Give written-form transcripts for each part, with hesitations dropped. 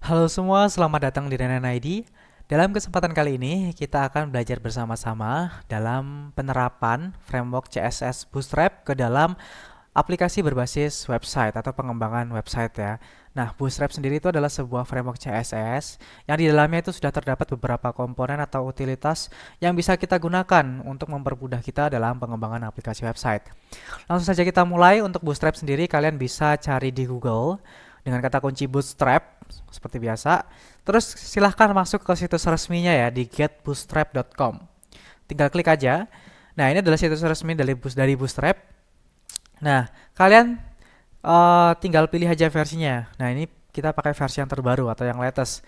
Halo semua, selamat datang di Renan ID. Dalam kesempatan kali ini, kita akan belajar bersama-sama dalam penerapan framework CSS Bootstrap ke dalam aplikasi berbasis website atau pengembangan website ya. Nah, Bootstrap sendiri itu adalah sebuah framework CSS yang di dalamnya itu sudah terdapat beberapa komponen atau utilitas yang bisa kita gunakan untuk mempermudah kita dalam pengembangan aplikasi website. Langsung saja kita mulai. Untuk Bootstrap sendiri, kalian bisa cari di Google dengan kata kunci Bootstrap seperti biasa. Terus silahkan masuk ke situs resminya ya di getbootstrap.com. Tinggal klik aja. Nah, ini adalah situs resmi dari Bootstrap. Nah, kalian tinggal pilih aja versinya. Nah, ini kita pakai versi yang terbaru atau yang latest.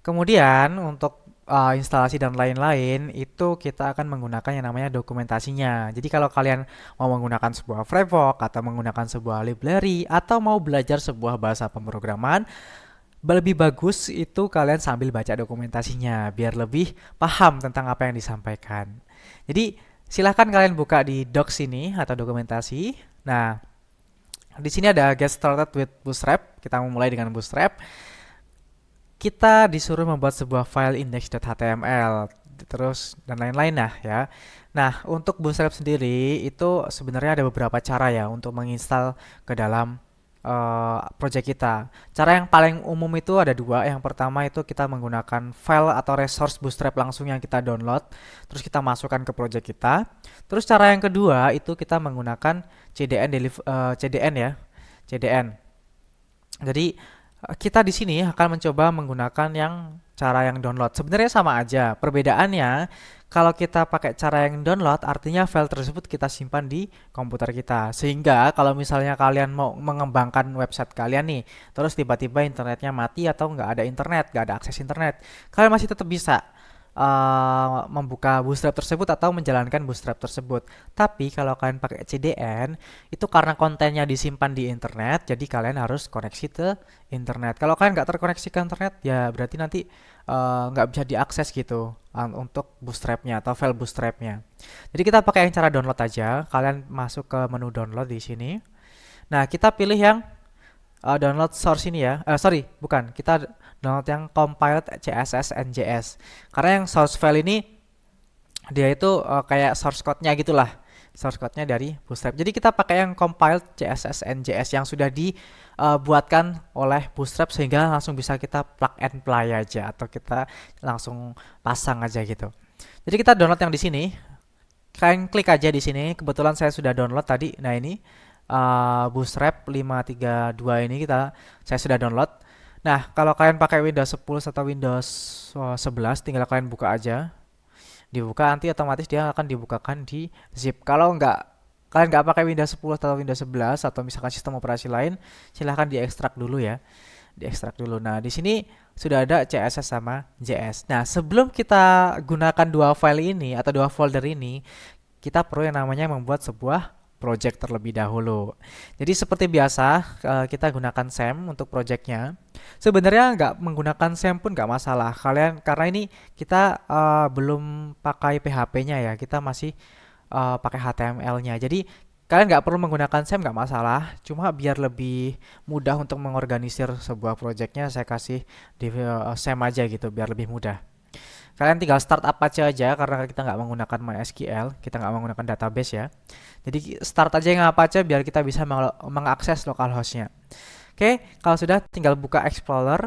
Kemudian untuk instalasi dan lain-lain itu kita akan menggunakan yang namanya dokumentasinya. Jadi kalau kalian mau menggunakan sebuah framework atau menggunakan sebuah library atau mau belajar sebuah bahasa pemrograman, lebih bagus itu kalian sambil baca dokumentasinya biar lebih paham tentang apa yang disampaikan. Jadi silahkan kalian buka di docs ini atau dokumentasi. Nah, di sini ada get started with Bootstrap. Kita memulai dengan Bootstrap. Kita disuruh membuat sebuah file index.html terus dan lain-lain ya. Nah, untuk Bootstrap sendiri itu sebenarnya ada beberapa cara ya untuk menginstal ke dalam project kita. Cara yang paling umum itu ada dua. Yang pertama itu kita menggunakan file atau resource Bootstrap langsung yang kita download, terus kita masukkan ke project kita. Terus cara yang kedua itu kita menggunakan CDN ya, CDN. Jadi kita di sini akan mencoba menggunakan cara yang download. Sebenarnya sama aja. Perbedaannya kalau kita pakai cara yang download artinya file tersebut kita simpan di komputer kita. Sehingga kalau misalnya kalian mau mengembangkan website kalian nih, terus tiba-tiba internetnya mati atau nggak ada internet, nggak ada akses internet, kalian masih tetap bisa membuka Bootstrap tersebut atau menjalankan Bootstrap tersebut. Tapi kalau kalian pakai CDN, itu karena kontennya disimpan di internet, jadi kalian harus koneksi ke internet. Kalau kalian nggak terkoneksi ke internet, ya berarti nanti nggak bisa diakses gitu untuk Bootstrapnya atau file Bootstrapnya. Jadi kita pakai yang cara download aja. Kalian masuk ke menu download di sini. Nah, kita pilih yang download source ini ya. Sorry, bukan. Kita download yang compiled CSS NJS. Karena yang source file ini dia itu kayak source code-nya gitulah. Source code-nya dari Bootstrap. Jadi kita pakai yang compiled CSS NJS yang sudah dibuatkan oleh Bootstrap sehingga langsung bisa kita plug and play aja atau kita langsung pasang aja gitu. Jadi kita download yang di sini. Kalian klik aja di sini. Kebetulan saya sudah download tadi. Nah, ini Bootstrap 532 ini saya sudah download. Nah, kalau kalian pakai Windows 10 atau Windows 11, tinggal kalian buka aja. Dibuka nanti otomatis dia akan dibukakan di zip. Kalau kalian nggak pakai Windows 10 atau Windows 11 atau misalkan sistem operasi lain, silahkan diekstrak dulu ya. Diekstrak dulu. Nah, di sini sudah ada CSS sama JS. Nah, sebelum kita gunakan dua file ini atau dua folder ini, kita perlu yang namanya membuat sebuah project terlebih dahulu. Jadi seperti biasa kita gunakan SAM untuk projectnya. Sebenarnya nggak menggunakan SAM pun nggak masalah. Kalian karena ini kita belum pakai PHP-nya ya, kita masih pakai HTML-nya. Jadi kalian nggak perlu menggunakan SAM nggak masalah. Cuma biar lebih mudah untuk mengorganisir sebuah projectnya, saya kasih di SAM aja gitu, biar lebih mudah. Kalian tinggal start Apache aja karena kita nggak menggunakan MySQL, kita nggak menggunakan database ya. Jadi start aja yang Apache biar kita bisa mengakses localhostnya. Oke, kalau sudah tinggal buka Explorer,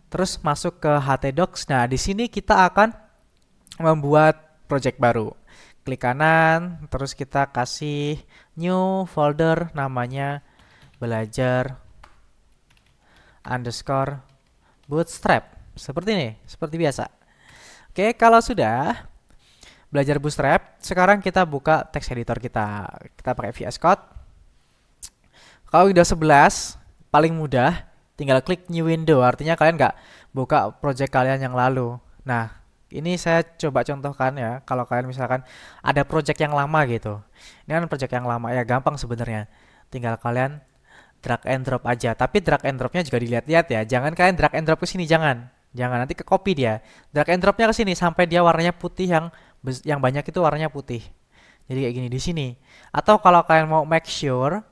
terus masuk ke htdocs. Nah, di sini kita akan membuat project baru. Klik kanan, terus kita kasih new folder namanya belajar underscore bootstrap. Seperti ini, seperti biasa. Oke, kalau sudah belajar Bootstrap, sekarang kita buka text editor kita. Kita pakai VS Code. Kalau Windows 11, paling mudah, tinggal klik New Window. Artinya kalian nggak buka project kalian yang lalu. Nah, ini saya coba contohkan ya. Kalau kalian misalkan ada project yang lama gitu. Ini kan project yang lama ya, gampang sebenarnya. Tinggal kalian drag and drop aja. Tapi drag and dropnya juga dilihat-lihat ya. Jangan kalian drag and drop ke sini, jangan. Jangan nanti ke copy dia. Drag and dropnya ke sini sampai dia warnanya putih yang banyak itu warnanya putih. Jadi kayak gini di sini. Atau kalau kalian mau make sure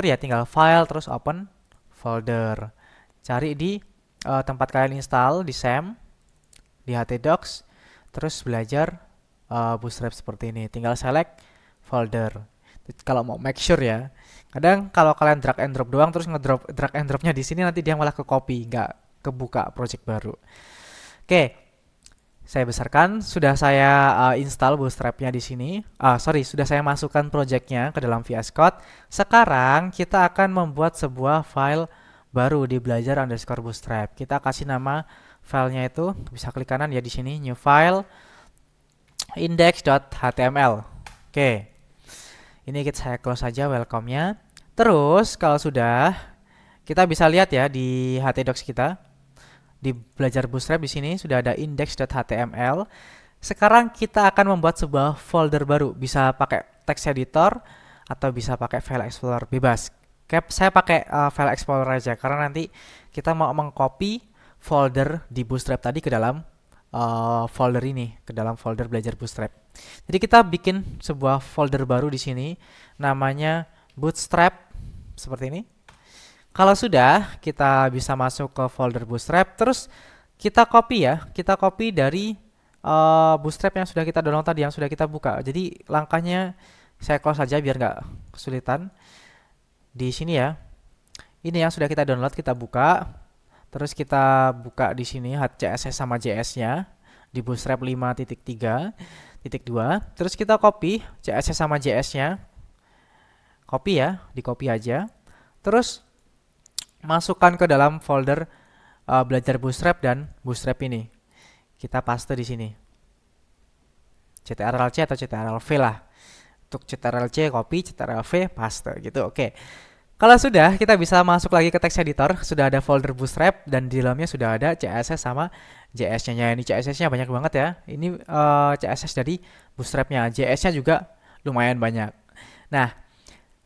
ya tinggal file terus open folder. Cari di tempat kalian install di SAM, di htdocs, terus belajar Bootstrap seperti ini. Tinggal select folder. Kalau mau make sure ya. Kadang kalau kalian drag and drop doang terus drag and dropnya di sini, nanti dia malah ke copy, nggak kebuka project baru. Oke, saya besarkan. Sudah saya install Bootstrapnya di sini. Sudah saya masukkan projectnya ke dalam VS Code. Sekarang kita akan membuat sebuah file baru di belajar_bootstrap. Kita kasih nama filenya itu, bisa klik kanan ya di sini, new file, index.html. Oke, ini saya close saja welcome-nya. Terus kalau sudah, kita bisa lihat ya di htdocs kita, di belajar bootstrap di sini sudah ada index.html. Sekarang kita akan membuat sebuah folder baru, bisa pakai text editor atau bisa pakai file explorer, bebas. Saya pakai file explorer aja karena nanti kita mau mengcopy folder di bootstrap tadi ke dalam folder ini, ke dalam folder belajar bootstrap. Jadi kita bikin sebuah folder baru di sini, namanya bootstrap seperti ini. Kalau sudah, kita bisa masuk ke folder bootstrap, terus kita copy ya, kita copy dari bootstrap yang sudah kita download tadi, yang sudah kita buka. Jadi langkahnya saya close saja biar nggak kesulitan. Di sini ya, ini yang sudah kita download, kita buka, terus kita buka di sini CSS sama JS-nya di bootstrap 5.3.2, terus kita copy CSS sama JS-nya, copy ya, di copy aja, terus masukkan ke dalam folder belajar bootstrap dan bootstrap ini, kita paste di sini, ctrl-c atau ctrl-v lah. Untuk ctrl-c copy, ctrl-v paste gitu. Oke. Kalau sudah, kita bisa masuk lagi ke text editor. Sudah ada folder bootstrap dan di dalamnya sudah ada CSS sama JS-nya. Ini CSS-nya banyak banget ya. Ini CSS dari bootstrap-nya. JS-nya juga lumayan banyak. Nah,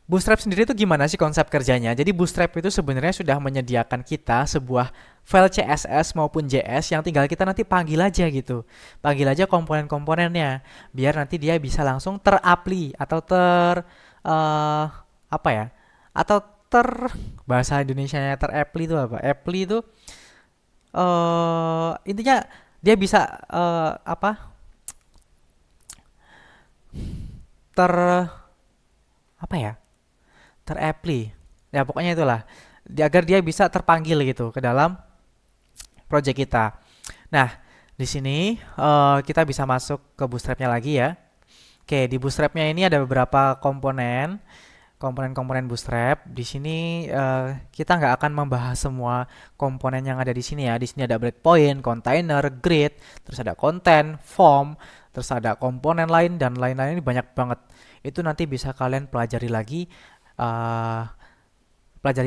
bootstrap sendiri itu gimana sih konsep kerjanya? Jadi bootstrap itu sebenarnya sudah menyediakan kita sebuah file CSS maupun JS yang tinggal kita nanti panggil aja gitu. Panggil aja komponen-komponennya biar nanti dia bisa langsung terapply atau bahasa Indonesianya terapply itu apa? Apply itu intinya dia bisa terapply. Ya pokoknya itulah. Agar dia bisa terpanggil gitu ke dalam project kita. Nah, di sini kita bisa masuk ke bootstrapnya lagi ya. Oke, di bootstrapnya ini ada beberapa komponen bootstrap. Di sini kita nggak akan membahas semua komponen yang ada di sini ya. Di sini ada breakpoint, container, grid, terus ada content, form, terus ada komponen lain dan lain-lain, ini banyak banget. Itu nanti bisa kalian pelajari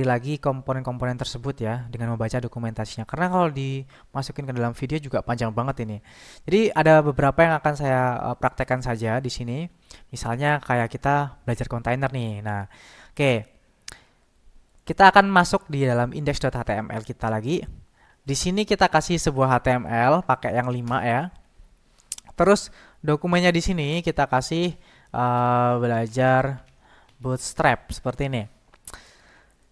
lagi komponen-komponen tersebut ya dengan membaca dokumentasinya. Karena kalau dimasukin ke dalam video juga panjang banget ini. Jadi ada beberapa yang akan saya praktekkan saja di sini. Misalnya kayak kita belajar kontainer nih. Nah, oke. Kita akan masuk di dalam index.html kita lagi. Di sini kita kasih sebuah HTML pakai yang 5 ya. Terus dokumennya di sini kita kasih belajar bootstrap seperti ini.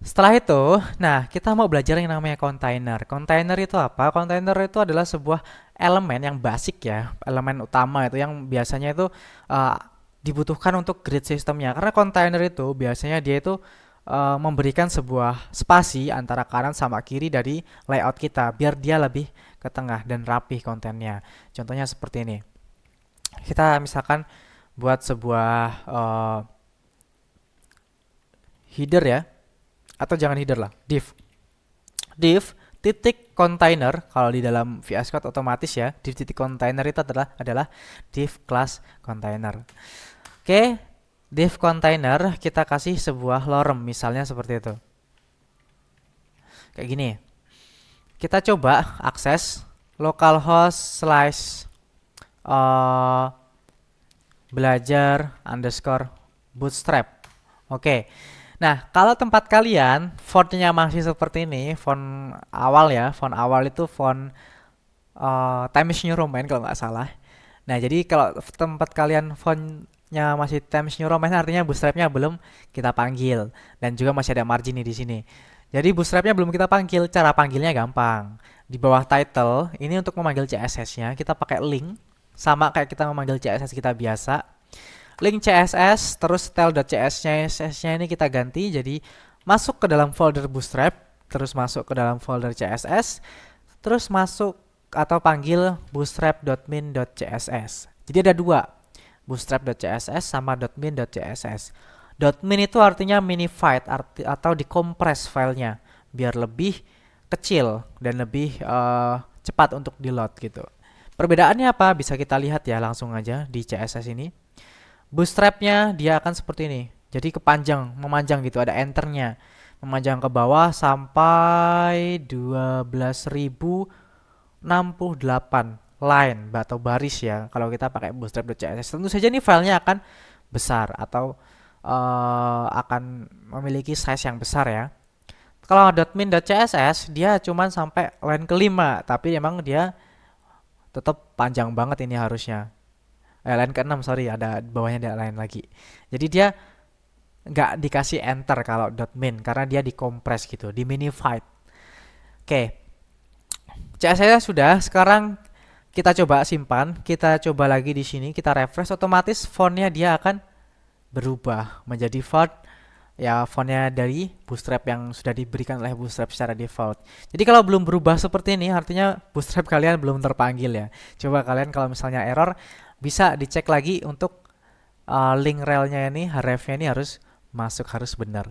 Setelah itu, nah kita mau belajar yang namanya container. Container itu apa? Container itu adalah sebuah elemen yang basic ya, elemen utama itu yang biasanya itu dibutuhkan untuk grid sistemnya. Karena container itu biasanya dia itu memberikan sebuah spasi antara kanan sama kiri dari layout kita, biar dia lebih ke tengah dan rapih kontennya. Contohnya seperti ini. Kita misalkan buat sebuah header ya. Atau jangan header lah, div titik container. Kalau di dalam VS Code otomatis ya, div titik container itu adalah div class container. Oke, div container kita kasih sebuah lorem misalnya seperti itu. Kayak gini. Kita coba akses localhost /belajar_bootstrap. Oke. Nah, kalau tempat kalian fontnya masih seperti ini, font awal ya, font awal itu font Times New Roman kalau nggak salah. Nah, jadi kalau tempat kalian fontnya masih Times New Roman, artinya bootstrapnya belum kita panggil dan juga masih ada margin nih di sini. Jadi bootstrapnya belum kita panggil, cara panggilnya gampang. Di bawah title, ini untuk memanggil CSS-nya, kita pakai link, sama kayak kita memanggil CSS kita biasa. Link CSS, terus style.css-nya ini kita ganti, jadi masuk ke dalam folder bootstrap, terus masuk ke dalam folder CSS, terus masuk atau panggil bootstrap.min.css. Jadi ada dua, bootstrap.css sama .min.css. .min itu artinya minified atau dikompres filenya biar lebih kecil dan lebih cepat untuk di load gitu. Perbedaannya apa? Bisa kita lihat ya langsung aja di CSS ini. Bootstrapnya dia akan seperti ini. Jadi kepanjang, memanjang gitu, ada enternya. Memanjang ke bawah sampai 12.068 line atau baris ya. Kalau kita pakai bootstrap.css, tentu saja ini filenya akan besar atau akan memiliki size yang besar ya. Kalau .min.css dia cuman sampai line kelima, tapi emang dia tetap panjang banget ini harusnya. Line ke-6 sorry, ada bawahnya ada line lagi. Jadi dia nggak dikasih enter kalau .min karena dia dikompres gitu, diminified. Oke, CSS-nya sudah. Sekarang kita coba simpan, kita coba lagi di sini, kita refresh, otomatis fontnya dia akan berubah menjadi font ya, fontnya dari Bootstrap yang sudah diberikan oleh Bootstrap secara default. Jadi kalau belum berubah seperti ini, artinya Bootstrap kalian belum terpanggil ya. Coba kalian kalau misalnya error, bisa dicek lagi untuk link relnya ini, href-nya ini harus masuk, harus benar.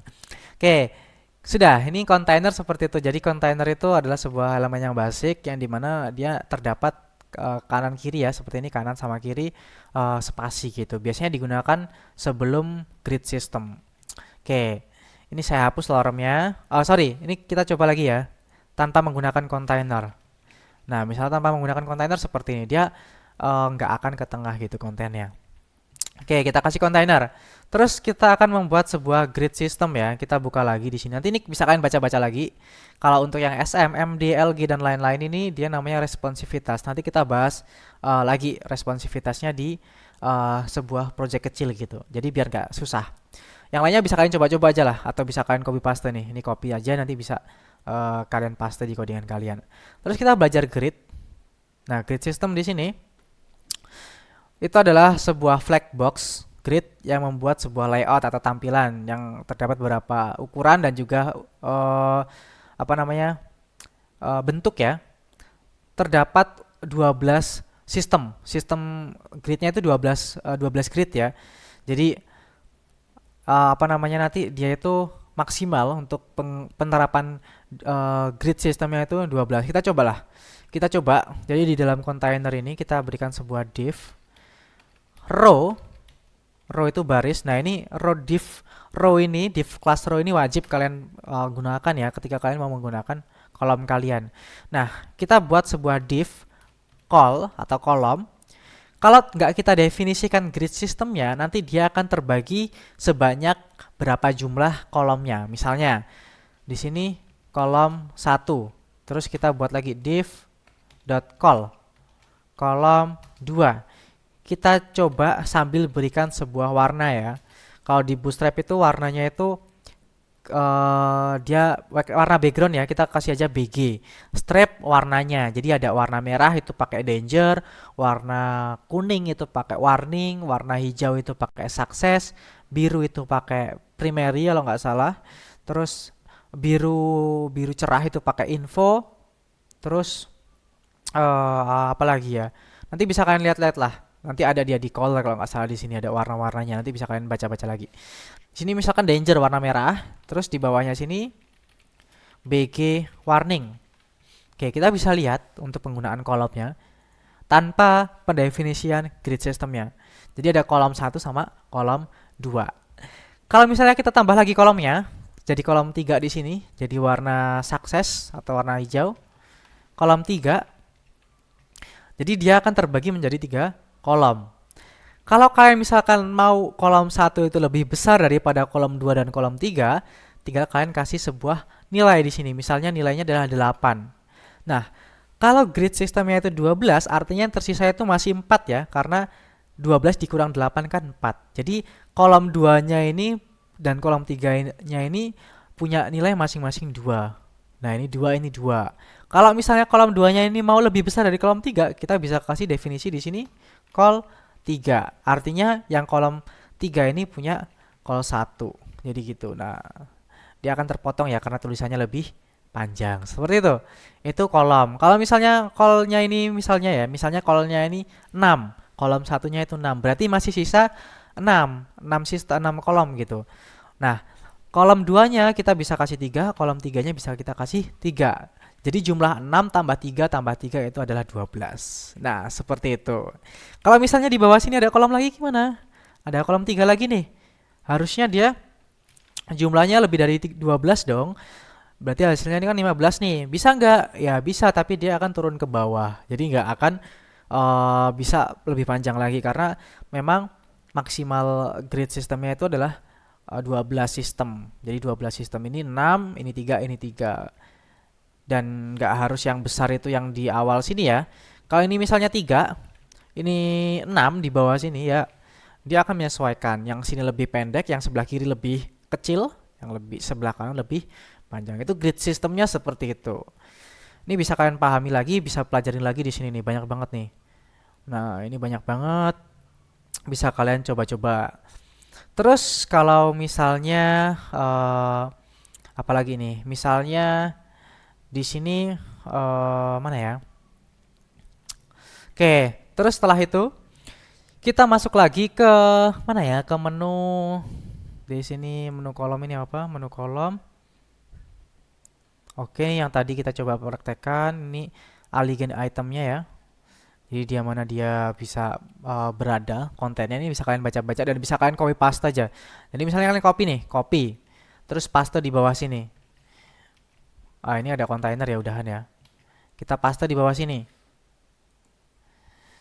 Oke, sudah. Ini kontainer seperti itu. Jadi kontainer itu adalah sebuah elemen yang basic yang dimana dia terdapat kanan kiri ya, seperti ini, kanan sama kiri spasi gitu. Biasanya digunakan sebelum grid system. Oke, ini saya hapus loremnya. Oh sorry, ini kita coba lagi ya, tanpa menggunakan kontainer. Nah, misalnya tanpa menggunakan kontainer seperti ini, dia nggak akan ke tengah gitu kontennya. Oke, kita kasih kontainer. Terus kita akan membuat sebuah grid system ya. Kita buka lagi di sini. Nanti ini bisa kalian baca-baca lagi. Kalau untuk yang SM, MD, LG dan lain-lain ini dia namanya responsivitas. Nanti kita bahas lagi responsivitasnya di sebuah project kecil gitu. Jadi biar nggak susah. Yang lainnya bisa kalian coba-coba aja lah, atau bisa kalian copy paste nih. Ini copy aja, nanti bisa kalian paste di codingan kalian. Terus kita belajar grid. Nah, grid system di sini itu adalah sebuah flag box grid yang membuat sebuah layout atau tampilan yang terdapat beberapa ukuran dan juga bentuk ya. Terdapat 12 sistem gridnya itu 12 grid ya. Jadi nanti dia itu maksimal untuk penerapan grid sistemnya itu 12. Kita cobalah. Kita coba. Jadi di dalam kontainer ini kita berikan sebuah div row itu baris. Nah, ini div class row ini wajib kalian gunakan ya ketika kalian mau menggunakan kolom kalian. Nah, kita buat sebuah div call atau kolom. Kalau nggak kita definisikan grid systemnya, nanti dia akan terbagi sebanyak berapa jumlah kolomnya. Misalnya di sini kolom 1, terus kita buat lagi div.call kolom 2. Kita coba sambil berikan sebuah warna ya. Kalau di Bootstrap itu warnanya itu dia warna background ya, kita kasih aja BG. Strap warnanya, jadi ada warna merah itu pakai danger, warna kuning itu pakai warning, warna hijau itu pakai success, biru itu pakai primary kalau nggak salah, terus biru cerah itu pakai info, terus apa lagi ya, nanti bisa kalian lihat-lihat lah. Nanti ada dia di color kalau nggak salah, di sini ada warna-warnanya. Nanti bisa kalian baca-baca lagi. Sini misalkan danger warna merah, terus di bawahnya sini BG warning. Oke, kita bisa lihat untuk penggunaan kolomnya tanpa pendefinisian grid systemnya. Jadi ada kolom 1 sama kolom 2. Kalau misalnya kita tambah lagi kolomnya, jadi kolom 3 di sini, jadi warna success atau warna hijau. Kolom 3, jadi dia akan terbagi menjadi 3 kolom. Kalau kalian misalkan mau kolom 1 itu lebih besar daripada kolom 2 dan kolom 3, tinggal kalian kasih sebuah nilai di sini. Misalnya nilainya adalah 8. Nah, kalau grid sistemnya itu 12, artinya yang tersisa itu masih 4 ya, karena 12 dikurang 8 kan 4. Jadi kolom 2-nya ini dan kolom 3-nya ini punya nilai masing-masing 2. Nah, ini 2, ini 2. Kalau misalnya kolom 2-nya ini mau lebih besar dari kolom 3, kita bisa kasih definisi di sini call 3. Artinya yang kolom 3 ini punya call 1. Jadi gitu. Nah, dia akan terpotong ya karena tulisannya lebih panjang. Seperti itu. Itu kolom. Kalau misalnya call-nya ini misalnya call-nya ini 6. Kolom satunya itu 6. Berarti masih sisa 6. 6 sisa 6 kolom gitu. Nah, kolom 2-nya kita bisa kasih 3, kolom 3-nya bisa kita kasih 3. Jadi jumlah 6 tambah 3 itu adalah 12. Nah, seperti itu. Kalau misalnya di bawah sini ada kolom lagi gimana? Ada kolom 3 lagi nih. Harusnya dia jumlahnya lebih dari 12 dong. Berarti hasilnya ini kan 15 nih. Bisa nggak? Ya bisa, tapi dia akan turun ke bawah. Jadi nggak akan bisa lebih panjang lagi karena memang maksimal grid sistemnya itu adalah 12 sistem. Jadi 12 sistem ini 6, ini 3, ini 3. Dan nggak harus yang besar itu yang di awal sini ya. Kalau ini misalnya 3, ini 6 di bawah sini ya. Dia akan menyesuaikan. Yang sini lebih pendek, yang sebelah kiri lebih kecil, yang lebih sebelah kanan lebih panjang. Itu grid sistemnya seperti itu. Ini bisa kalian pahami lagi, bisa pelajarin lagi di sini nih, banyak banget nih. Nah, ini banyak banget. Bisa kalian coba-coba. Terus kalau misalnya apalagi nih? Misalnya di sini mana ya? Oke, terus setelah itu kita masuk lagi ke mana ya? Ke menu di sini menu kolom ini apa? Menu kolom. Oke, yang tadi kita coba praktekkan ini aligen itemnya ya. Jadi dia mana dia bisa berada, kontennya ini bisa kalian baca-baca dan bisa kalian copy paste aja. Jadi misalnya kalian copy nih, copy. Terus paste di bawah sini. Ini ada kontainer ya udahan ya. Kita paste di bawah sini.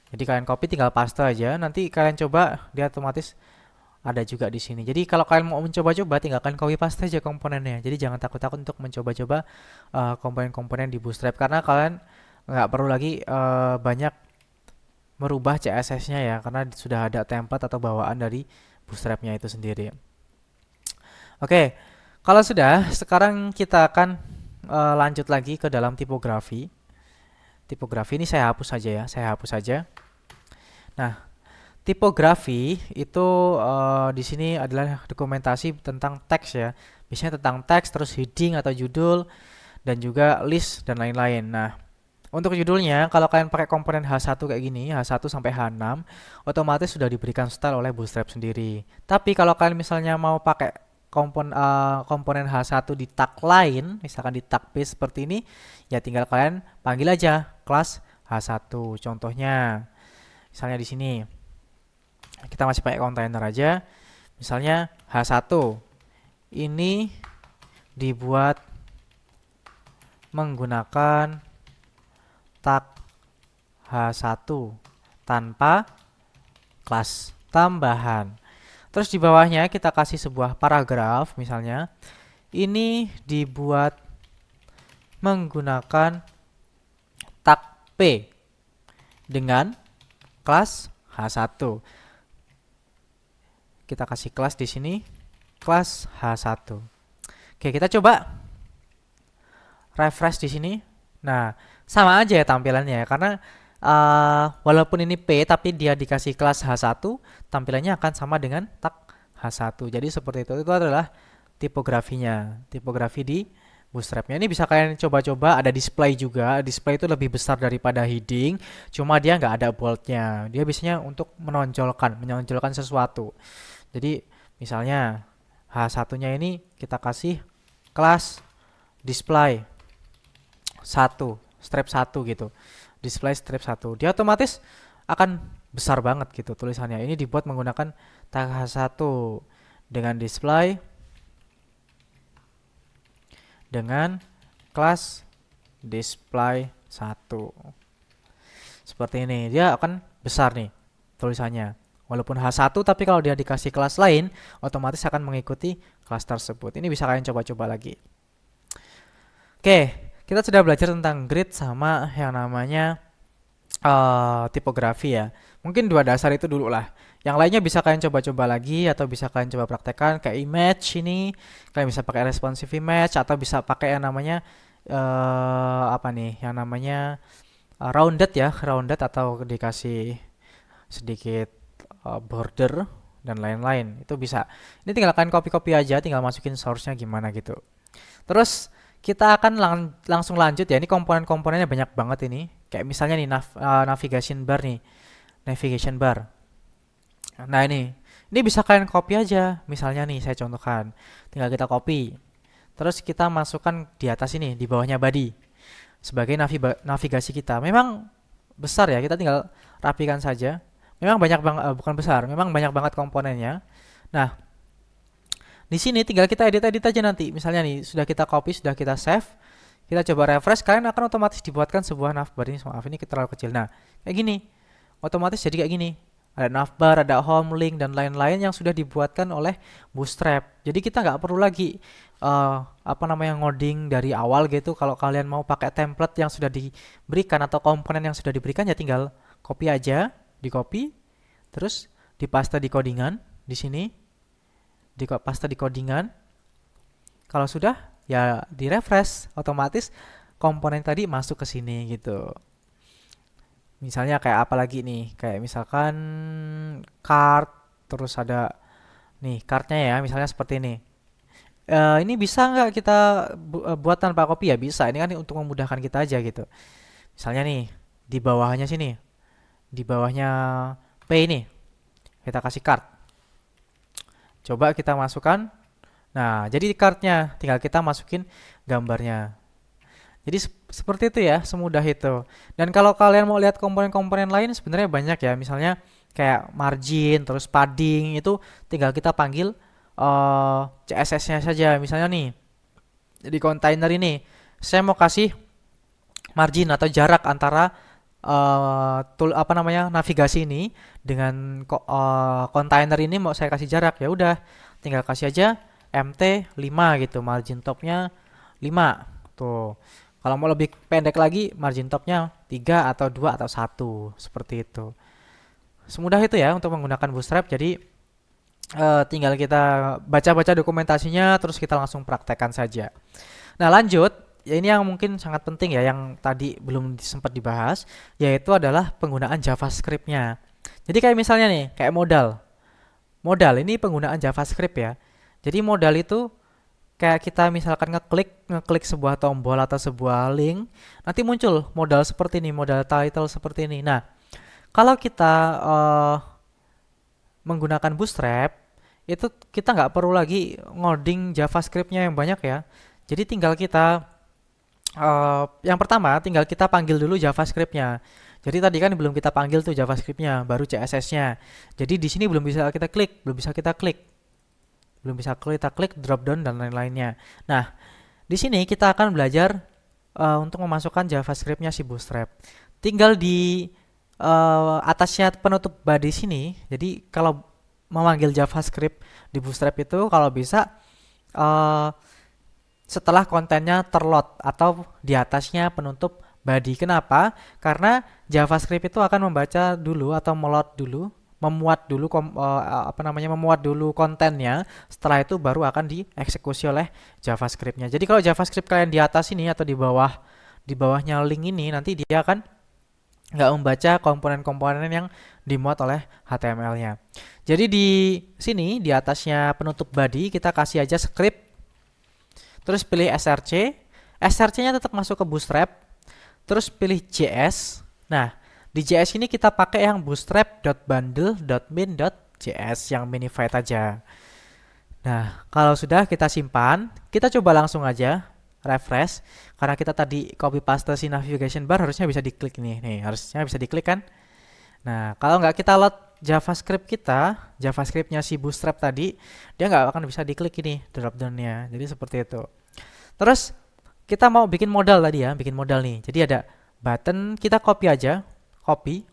Jadi kalian copy tinggal paste aja, nanti kalian coba dia otomatis ada juga di sini. Jadi kalau kalian mau mencoba-coba tinggal kalian copy paste aja komponennya. Jadi jangan takut-takut untuk mencoba-coba komponen-komponen di Bootstrap karena kalian nggak perlu lagi banyak merubah CSS-nya ya karena sudah ada template atau bawaan dari Bootstrap-nya itu sendiri. Oke, kalau sudah, sekarang kita akan lanjut lagi ke dalam tipografi. Tipografi ini saya hapus saja ya, saya hapus saja. Nah, tipografi itu di sini adalah dokumentasi tentang teks ya. Biasanya tentang teks, terus heading atau judul, dan juga list dan lain-lain. Nah, untuk judulnya, kalau kalian pakai komponen H1 kayak gini, H1 sampai H6, otomatis sudah diberikan style oleh Bootstrap sendiri. Tapi kalau kalian misalnya mau pakai komponen H1 di tag lain, misalkan di tag page seperti ini, ya tinggal kalian panggil aja kelas H1. Contohnya, misalnya di sini, kita masih pakai kontainer aja. Misalnya H1, ini dibuat menggunakan tag H1 tanpa kelas tambahan. Terus di bawahnya kita kasih sebuah paragraf misalnya. Ini dibuat menggunakan tag P dengan kelas H1. Kita kasih kelas di sini, kelas H1. Oke, kita coba refresh di sini. Nah, sama aja ya tampilannya ya, karena walaupun ini P tapi dia dikasih kelas H1, tampilannya akan sama dengan tag H1. Jadi seperti itu. Itu adalah tipografinya, tipografi di Bootstrap-nya. Ini bisa kalian coba-coba, ada display juga. Display itu lebih besar daripada heading, cuma dia nggak ada bold-nya. Dia biasanya untuk menonjolkan sesuatu. Jadi misalnya H1-nya ini kita kasih kelas display 1, strip 1 gitu. Display strip 1. Dia otomatis akan besar banget gitu tulisannya. Ini dibuat menggunakan tag H1 dengan display dengan kelas display 1. Seperti ini. Dia akan besar nih tulisannya. Walaupun H1 tapi kalau dia dikasih kelas lain otomatis akan mengikuti kelas tersebut. Ini bisa kalian coba-coba lagi. Oke. Kita sudah belajar tentang grid sama yang namanya tipografi ya. Mungkin dua dasar itu dulu lah. Yang lainnya bisa kalian coba-coba lagi atau bisa kalian coba praktekkan kayak image ini. Kalian bisa pakai responsive image atau bisa pakai yang namanya apa nih? Yang namanya rounded ya, rounded atau dikasih sedikit border dan lain-lain. Itu bisa. Ini tinggal kalian copy-copy aja, tinggal masukin source-nya gimana gitu. Terus kita akan langsung lanjut ya. Ini komponen-komponennya banyak banget ini. Kayak misalnya nih navigation bar nih. Navigation bar. Nah ini bisa kalian copy aja. Misalnya nih saya contohkan. Tinggal kita copy. Terus kita masukkan di atas ini, di bawahnya body. Sebagai navigasi kita. Memang besar ya, kita tinggal rapikan saja. Memang banyak banget, bukan besar, memang banyak banget komponennya. Nah, di sini tinggal kita edit-edit aja nanti. Misalnya nih, sudah kita copy, sudah kita save. Kita coba refresh, kalian akan otomatis dibuatkan sebuah navbar ini. Maaf, ini terlalu kecil. Nah, kayak gini. Otomatis jadi kayak gini. Ada navbar, ada home link, dan lain-lain yang sudah dibuatkan oleh Bootstrap. Jadi kita nggak perlu lagi ngoding dari awal gitu. Kalau kalian mau pakai template yang sudah diberikan atau komponen yang sudah diberikan, ya tinggal copy aja, di copy, terus dipaste di codingan di sini. Paste di codingan. Kalau sudah, ya di refresh, otomatis komponen tadi masuk ke sini gitu. Misalnya kayak apa lagi nih? Kayak misalkan card, terus ada nih cardnya ya, misalnya seperti ini. Ini bisa nggak kita buat tanpa copy? Ya bisa. Ini kan untuk memudahkan kita aja gitu. Misalnya nih di bawahnya sini, di bawahnya P ini, kita kasih card. Coba kita masukkan. Nah, jadi di cardnya tinggal kita masukin gambarnya. Jadi seperti itu ya, semudah itu. Dan kalau kalian mau lihat komponen-komponen lain sebenarnya banyak ya. Misalnya kayak margin, terus padding, itu tinggal kita panggil CSS-nya saja. Misalnya nih, di kontainer ini, saya mau kasih margin atau jarak antara navigasi ini dengan kontainer ini mau saya kasih jarak, ya udah tinggal kasih aja mt 5 gitu, margin topnya 5 tuh. Kalau mau lebih pendek lagi, margin topnya 3 atau 2 atau 1 seperti itu. Semudah itu ya untuk menggunakan Bootstrap. Jadi tinggal kita baca-baca dokumentasinya, terus kita langsung praktekkan saja. Nah lanjut, ya ini yang mungkin sangat penting ya, yang tadi belum sempat dibahas, yaitu adalah penggunaan JavaScript-nya. Jadi kayak misalnya nih, kayak modal. Modal ini penggunaan JavaScript ya. Jadi modal itu kayak kita misalkan ngeklik sebuah tombol atau sebuah link, nanti muncul modal seperti ini, modal title seperti ini. Nah, kalau kita menggunakan Bootstrap, itu kita nggak perlu lagi ngoding JavaScript-nya yang banyak ya. Jadi tinggal kita yang pertama tinggal kita panggil dulu JavaScript-nya. Jadi tadi kan belum kita panggil tuh JavaScript-nya, baru CSS-nya. Jadi di sini belum bisa kita klik, kita klik drop down dan lain-lainnya. Nah, di sini kita akan belajar untuk memasukkan JavaScript-nya si Bootstrap. Tinggal di atasnya penutup body sini. Jadi kalau memanggil JavaScript di Bootstrap itu kalau bisa setelah kontennya terload atau di atasnya penutup body. Kenapa? Karena JavaScript itu akan membaca dulu atau memuat dulu kontennya. Setelah itu baru akan dieksekusi oleh JavaScript-nya. Jadi kalau JavaScript kalian di atas ini atau di bawahnya link ini, nanti dia akan nggak membaca komponen-komponen yang dimuat oleh HTML-nya. Jadi di sini di atasnya penutup body kita kasih aja script. Terus pilih src. src-nya tetap masuk ke Bootstrap. Terus pilih JS. Nah, di JS ini kita pakai yang bootstrap.bundle.min.js yang minified aja. Nah, kalau sudah kita simpan, kita coba langsung aja refresh. Karena kita tadi copy paste si navigation bar, harusnya bisa diklik nih. Nih, harusnya bisa diklik kan? Nah, kalau nggak kita load JavaScript-nya si Bootstrap tadi, dia nggak akan bisa diklik ini drop down-nya. Jadi seperti itu. Terus kita mau bikin modal tadi ya, bikin modal nih. Jadi ada button, kita copy aja, copy.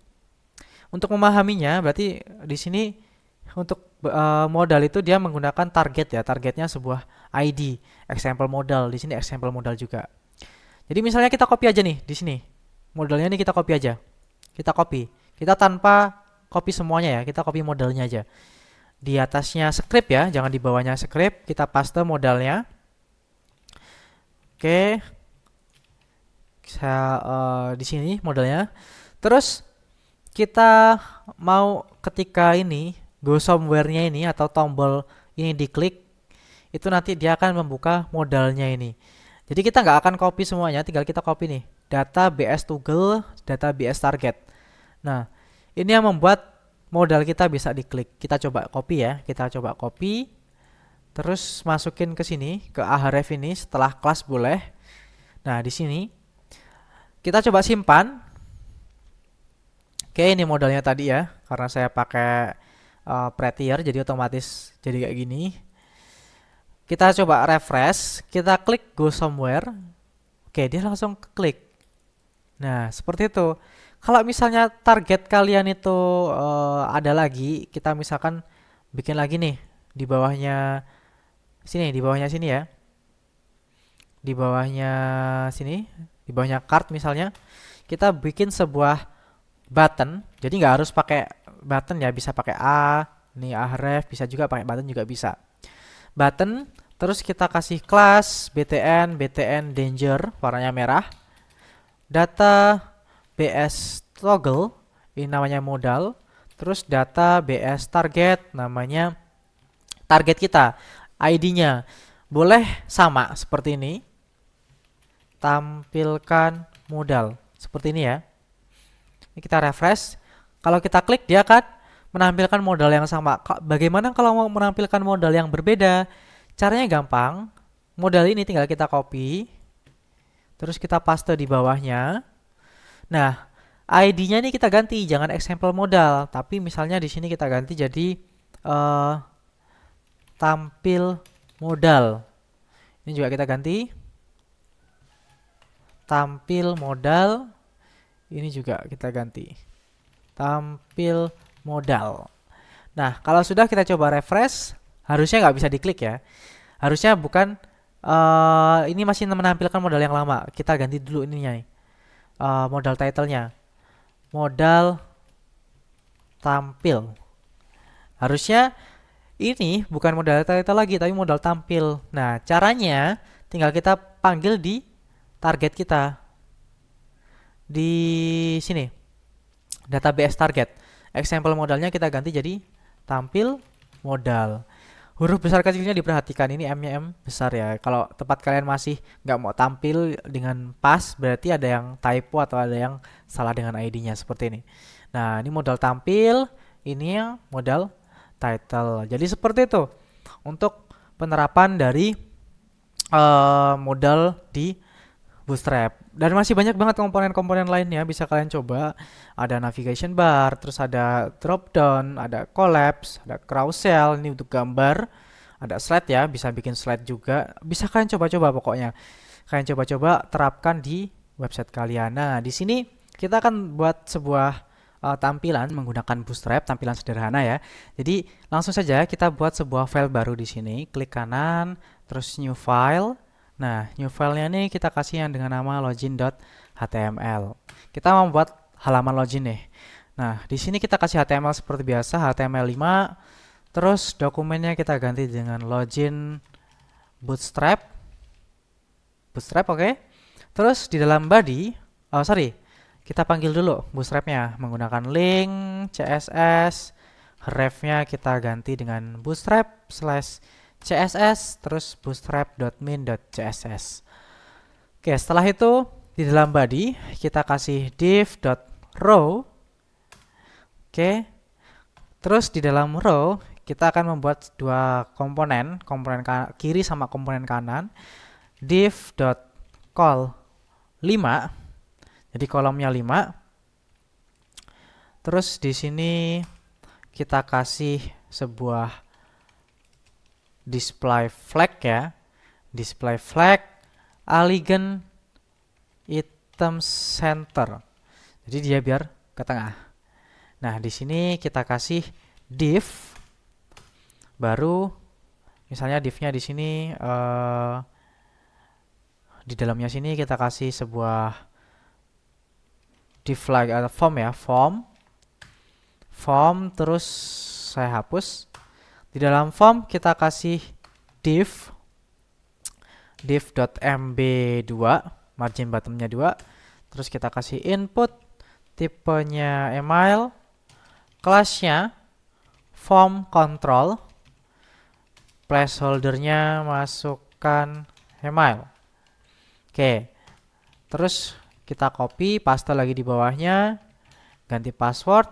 Untuk memahaminya, berarti di sini untuk modal itu dia menggunakan target ya, targetnya sebuah ID, example modal. Di sini example modal juga. Jadi misalnya kita copy aja nih di sini, modalnya nih kita copy aja, kita copy, kita tanpa copy semuanya ya, kita copy modalnya aja. Di atasnya script ya, jangan di bawahnya script, kita paste modalnya. Oke, saya di sini modalnya. Terus kita mau ketika ini go somewhere-nya ini atau tombol ini diklik, itu nanti dia akan membuka modalnya ini. Jadi kita nggak akan copy semuanya, tinggal kita copy nih, data BS toggle, data BS target. Nah, ini yang membuat modal kita bisa diklik. Kita coba copy ya, kita coba copy, terus masukin ke sini, ke Ahref ini setelah kelas boleh. Nah, di sini kita coba simpan. Oke, ini modalnya tadi ya, karena saya pakai Prettier, jadi otomatis jadi kayak gini. Kita coba refresh, kita klik go somewhere. Oke, dia langsung klik. Nah, seperti itu. Kalau misalnya target kalian itu ada lagi, kita misalkan bikin lagi nih di bawahnya sini, di bawahnya sini ya. Di bawahnya sini, di bawahnya card misalnya, kita bikin sebuah button. Jadi nggak harus pakai button ya, bisa pakai A, nih Ahref, bisa juga pakai button juga bisa. Button, terus kita kasih kelas BTN danger, warnanya merah. Data BS toggle, ini namanya modal. Terus data BS target, namanya target kita. ID-nya boleh sama seperti ini. Tampilkan modal, seperti ini ya. Ini kita refresh. Kalau kita klik, dia akan menampilkan modal yang sama. Bagaimana kalau mau menampilkan modal yang berbeda? Caranya gampang. Modal ini tinggal kita copy, terus kita paste di bawahnya. Nah, ID-nya ini kita ganti, jangan example modal, tapi misalnya di sini kita ganti jadi tampil modal. Ini juga kita ganti tampil modal. Ini juga kita ganti tampil modal. Nah, kalau sudah kita coba refresh, harusnya nggak bisa diklik ya. Harusnya bukan, ini masih menampilkan modal yang lama. Kita ganti dulu ininya nih, modal title-nya. Modal tampil. Harusnya ini bukan modal title lagi, tapi modal tampil. Nah, caranya tinggal kita panggil di target kita. Di sini, database target. Example modalnya kita ganti jadi tampil modal. Huruf besar kecilnya diperhatikan, ini M-nya M besar ya. Kalau tempat kalian masih nggak mau tampil dengan pas, berarti ada yang typo atau ada yang salah dengan ID-nya seperti ini. Nah, ini modal tampil, ini yang modal title. Jadi seperti itu untuk penerapan dari modal di Bootstrap. Dan masih banyak banget komponen-komponen lainnya, bisa kalian coba. Ada navigation bar, terus ada drop down, ada collapse, ada carousel, ini untuk gambar. Ada slide ya, bisa bikin slide juga. Bisa kalian coba-coba pokoknya. Kalian coba-coba terapkan di website kalian. Nah, di sini kita akan buat sebuah tampilan menggunakan Bootstrap, tampilan sederhana ya. Jadi, langsung saja kita buat sebuah file baru di sini. Klik kanan, terus new file. Nah, new filenya ini kita kasih yang dengan nama login.html. Kita mau membuat halaman login nih. Nah, di sini kita kasih HTML seperti biasa, HTML5. Terus dokumennya kita ganti dengan login bootstrap. Bootstrap, oke. Terus di dalam body, kita panggil dulu bootstrapnya menggunakan link, CSS. Refnya kita ganti dengan bootstrap /CSS, terus bootstrap.min.css. Oke, setelah itu di dalam body kita kasih div.row. Oke, terus di dalam row kita akan membuat dua komponen, komponen kiri sama komponen kanan. Div.col 5, jadi kolomnya 5. Terus di sini kita kasih sebuah display flag ya, display flag elegant item center, jadi dia biar ke tengah. Nah, di sini kita kasih div, baru misalnya divnya di sini di dalamnya sini kita kasih sebuah div flag atau form ya, form, terus saya hapus. Di dalam form kita kasih div.mb2, margin bottomnya 2. Terus kita kasih input, tipenya email, kelasnya form control, placeholdernya masukkan email. Oke, terus kita copy, paste lagi di bawahnya, ganti password,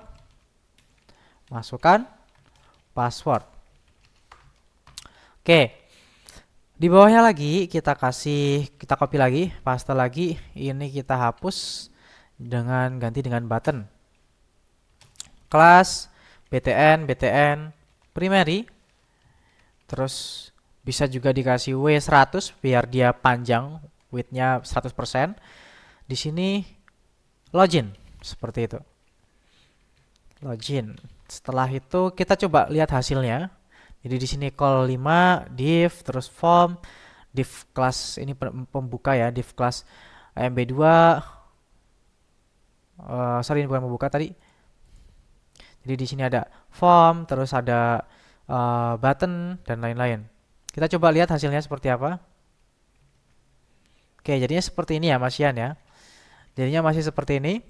masukkan password. Oke, di bawahnya lagi kita copy lagi, paste lagi, ini kita hapus dengan ganti dengan button. Kelas btn primary, terus bisa juga dikasih W100 biar dia panjang, width-nya 100%. Di sini login seperti itu. Login. Setelah itu kita coba lihat hasilnya. Jadi di sini call 5 div, terus form, div class ini pembuka ya, div class mb2. Sorry, ini bukan pembuka tadi. Jadi di sini ada form, terus ada button dan lain-lain. Kita coba lihat hasilnya seperti apa. Oke, jadinya seperti ini ya Mas Yan ya. Jadinya masih seperti ini.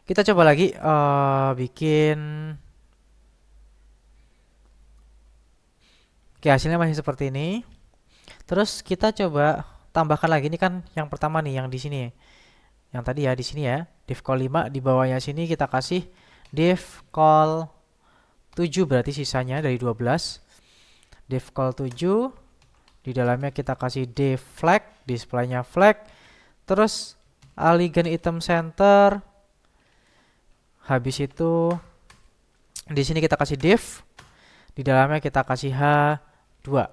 Kita coba lagi bikin. Oke, hasilnya masih seperti ini. Terus kita coba tambahkan lagi, ini kan yang pertama nih, yang di sini. Yang tadi ya, di sini ya. Div call 5, di bawahnya sini kita kasih div call 7, berarti sisanya dari 12. Div call 7, di dalamnya kita kasih div flag, displaynya flag. Terus Aligan item center. Habis itu di sini kita kasih div, di dalamnya kita kasih h2.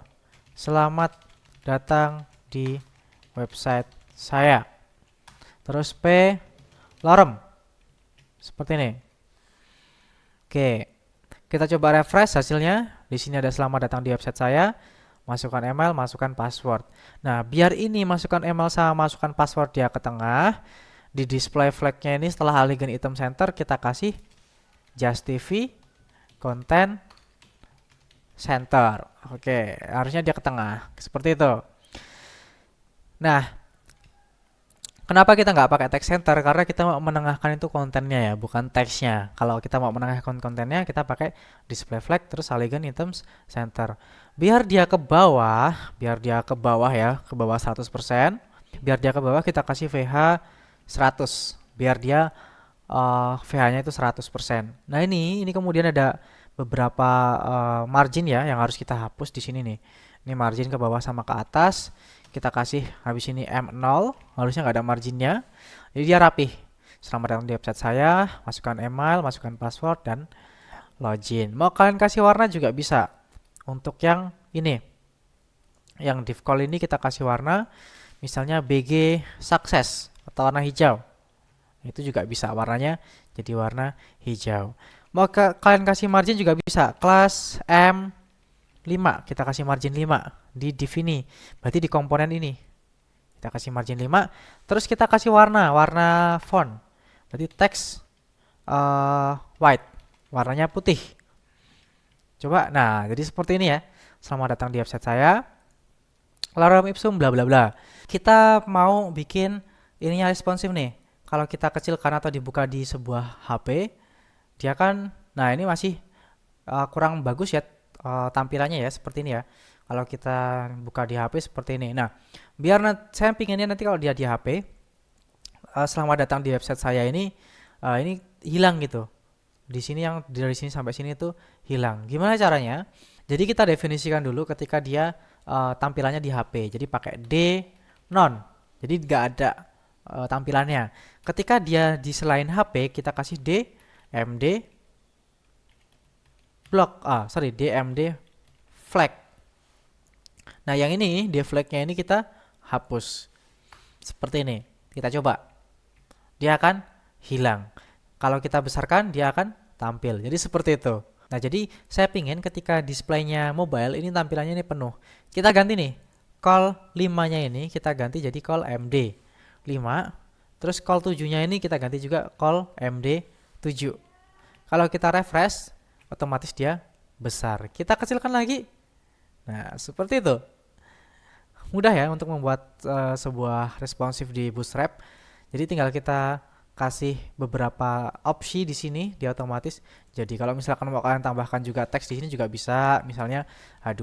Selamat datang di website saya. Terus p lorem seperti ini. Oke, kita coba refresh hasilnya. Di sini ada selamat datang di website saya. Masukkan email, masukkan password. Nah, biar ini masukkan email sama masukkan password dia ke tengah, di display flagnya ini setelah Aligan item center kita kasih just TV content center. Oke, harusnya dia ke tengah seperti itu. Nah, kenapa kita nggak pakai text center? Karena kita mau menengahkan itu kontennya ya, bukan teksnya. Kalau kita mau menengahkan kontennya, kita pakai display flag terus Aligan items center. Biar dia ke bawah ya, ke bawah 100%. Biar dia ke bawah kita kasih VH 100. Biar dia VH-nya itu 100%. Nah, ini kemudian ada beberapa margin ya yang harus kita hapus di sini nih. Ini margin ke bawah sama ke atas. Kita kasih habis ini M0, harusnya nggak ada marginnya. Jadi dia rapih. Selamat datang di website saya, masukkan email, masukkan password, dan login. Mau kalian kasih warna juga bisa. Untuk yang ini, yang div call ini kita kasih warna, misalnya BG success atau warna hijau. Itu juga bisa warnanya jadi warna hijau. Mau kalian kasih margin juga bisa. Kelas M5, kita kasih margin 5 di div ini, berarti di komponen ini kita kasih margin 5. Terus kita kasih warna font, berarti text white, warnanya putih. Coba, nah jadi seperti ini ya. Selamat datang di website saya, lorem ipsum bla bla bla. Kita mau bikin ininya responsif nih. Kalau kita kecilkan atau dibuka di sebuah HP, dia kan, nah ini masih kurang bagus ya tampilannya ya, seperti ini ya. Kalau kita buka di HP seperti ini. Nah, biar saya pinginnya nanti kalau dia di HP, selamat datang di website saya ini hilang gitu. Di sini yang dari sini sampai sini itu hilang. Gimana caranya? Jadi kita definisikan dulu ketika dia tampilannya di HP. Jadi pakai D non. Jadi nggak ada tampilannya. Ketika dia di selain HP, kita kasih DMD block. DMD flag. Nah, yang ini D flagnya ini kita hapus. Seperti ini. Kita coba. Dia akan hilang. Kalau kita besarkan, dia akan tampil. Jadi seperti itu. Nah, jadi saya pingin ketika displaynya mobile, ini tampilannya ini penuh. Kita ganti nih. Call 5-nya ini kita ganti jadi call MD 5. Terus call 7-nya ini kita ganti juga call MD 7. Kalau kita refresh, otomatis dia besar. Kita kecilkan lagi. Nah, seperti itu. Mudah ya untuk membuat sebuah responsif di Bootstrap. Jadi tinggal kita kasih beberapa opsi di sini di otomatis. Jadi kalau misalkan mau kalian tambahkan juga teks di sini juga bisa. Misalnya H2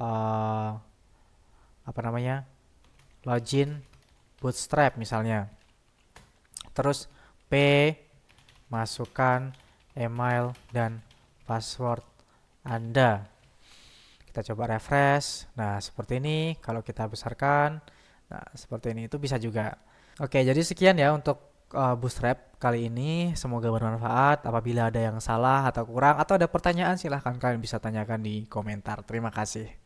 eh, apa namanya? Login Bootstrap misalnya. Terus P, masukkan email dan password Anda. Kita coba refresh. Nah, seperti ini. Kalau kita besarkan, nah seperti ini itu bisa juga. Oke, jadi sekian ya untuk Bootstrap kali ini. Semoga bermanfaat. Apabila ada yang salah atau kurang atau ada pertanyaan, silahkan kalian bisa tanyakan di komentar. Terima kasih.